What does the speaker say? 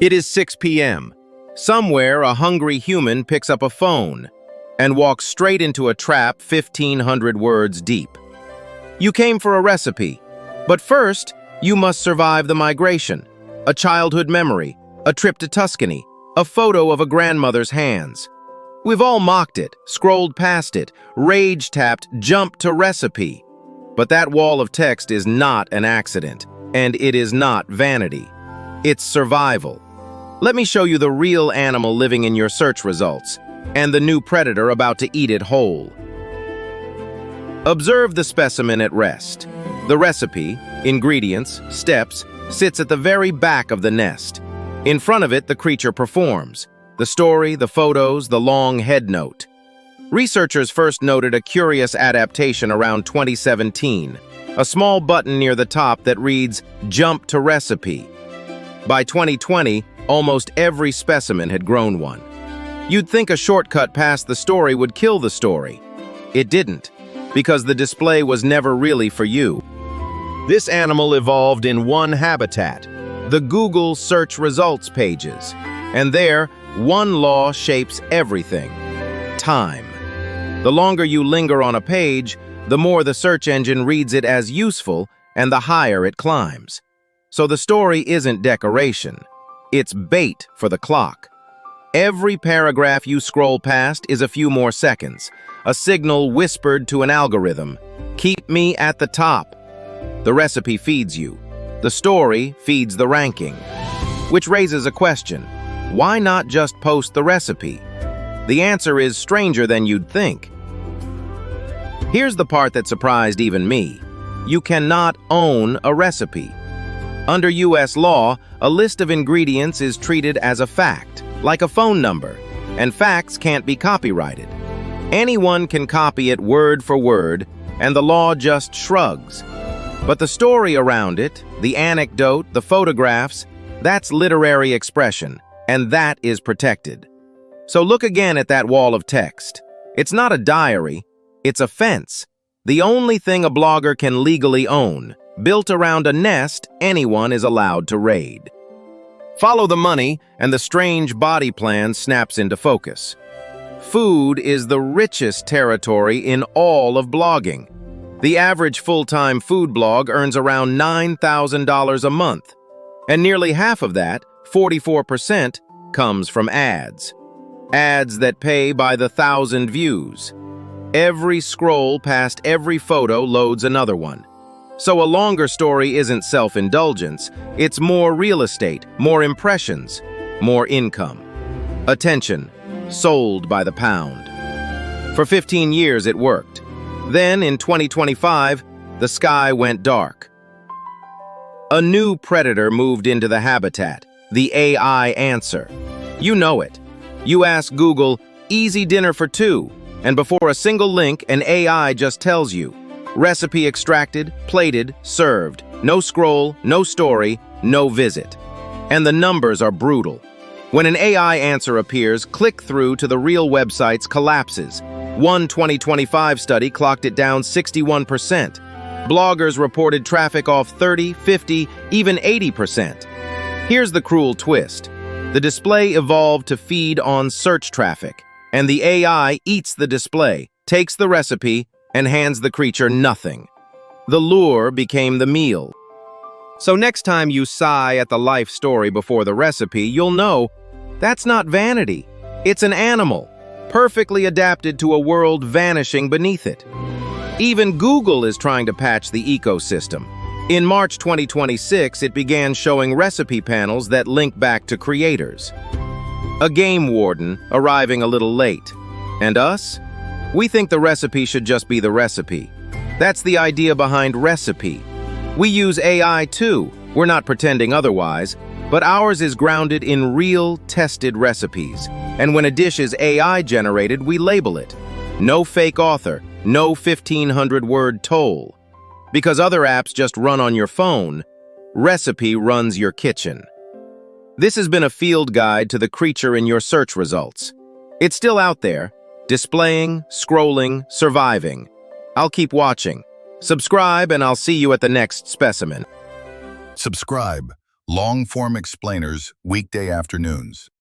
It is 6 p.m. Somewhere, a hungry human picks up a phone and walks straight into a trap 1,500 words deep. You came for a recipe, but first, you must survive the migration, a childhood memory, a trip to Tuscany, a photo of a grandmother's hands. We've all mocked it, scrolled past it, rage-tapped, jumped to recipe. But that wall of text is not an accident, and it is not vanity. It's survival. Let me show you the real animal living in your search results, and the new predator about to eat it whole. Observe the specimen at rest. The recipe, ingredients, steps, sits at the very back of the nest. In front of it, the creature performs. The story, the photos, the long head note. Researchers first noted a curious adaptation around 2017, a small button near the top that reads, "Jump to Recipe." By 2020, almost every specimen had grown one. You'd think a shortcut past the story would kill the story. It didn't, because the display was never really for you. This animal evolved in one habitat, the Google search results pages. And there, one law shapes everything: time. The longer you linger on a page, the more the search engine reads it as useful and the higher it climbs. So the story isn't decoration. It's bait for the clock. Every paragraph you scroll past is a few more seconds, a signal whispered to an algorithm. Keep me at the top. The recipe feeds you. The story feeds the ranking. Which raises a question. Why not just post the recipe? The answer is stranger than you'd think. Here's the part that surprised even me. You cannot own a recipe. Under U.S. law, a list of ingredients is treated as a fact, like a phone number, and facts can't be copyrighted. Anyone can copy it word for word, and the law just shrugs. But the story around it, the anecdote, the photographs, that's literary expression, and that is protected. So look again at that wall of text. It's not a diary, it's a fence. The only thing a blogger can legally own, built around a nest anyone is allowed to raid. Follow the money, and the strange body plan snaps into focus. Food is the richest territory in all of blogging. The average full-time food blog earns around $9,000 a month, and nearly half of that, 44%, comes from ads. Ads that pay by the 1,000 views. Every scroll past every photo loads another one. So a longer story isn't self-indulgence, it's more real estate, more impressions, more income. Attention, sold by the pound. For 15 years it worked. Then, in 2025, the sky went dark. A new predator moved into the habitat, the AI answer. You know it. You ask Google, "Easy dinner for two," and before a single link, an AI just tells you, recipe extracted, plated, served. No scroll, no story, no visit. And the numbers are brutal. When an AI answer appears, click-through to the real websites collapses. One 2025 study clocked it down 61%. Bloggers reported traffic off 30, 50, even 80%. Here's the cruel twist. The display evolved to feed on search traffic, and the AI eats the display, takes the recipe, and hands the creature nothing. The lure became the meal. So next time you sigh at the life story before the recipe, you'll know that's not vanity. It's an animal, perfectly adapted to a world vanishing beneath it. Even Google is trying to patch the ecosystem. In March 2026, it began showing recipe panels that link back to creators. A game warden arriving a little late. And us? We think the recipe should just be the recipe. That's the idea behind Recipy. We use AI too. We're not pretending otherwise, but ours is grounded in real, tested recipes. And when a dish is AI generated, we label it. No fake author, no 1,500-word toll. Because other apps just run on your phone, Recipy runs your kitchen. This has been a field guide to the creature in your search results. It's still out there, displaying, scrolling, surviving. I'll keep watching. Subscribe, and I'll see you at the next specimen. Subscribe, Long-form explainers, weekday afternoons.